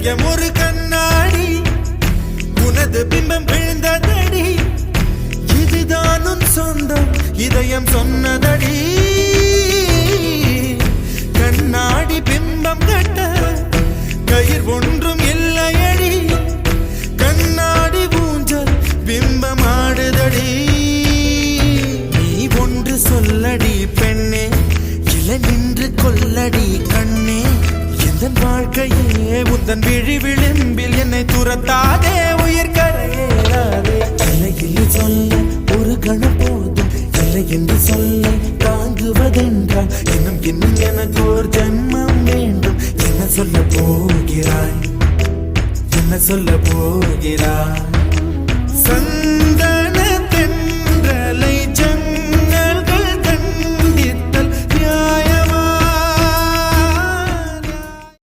இதயம் ஒரு கண்ணாடி உனது பிம்பம் விழுந்ததடி இதுதான் உன் சொந்தம் இதயம் சொன்னதடி கண்ணாடி பிம்பம் கட்ட கயிர் ஒன்றும் இல்லையடி கண்ணாடி ஊஞ்சல் பிம்பம் ஆடுதடி நீ ஒன்று சொல்லடி பெண்ணே இலை நின்று கொல்லடி கண்ணே எந்தன் வாழ்க்கையே உந்தன் விழி விளிம்பில் என்னை துரத்தாதே உயிர் கரையேறாதே இல்லை இல்லை சொல்ல ஒரு கணம் போதும் இல்லை என்று சொல்ல தாங்குவதென்றால் இன்னும் இன்னும் எனக்கு ஒரு ஜென்மம் வேண்டும் என்ன சொல்ல போகிறாய் என்ன சொல்ல போகிறாய்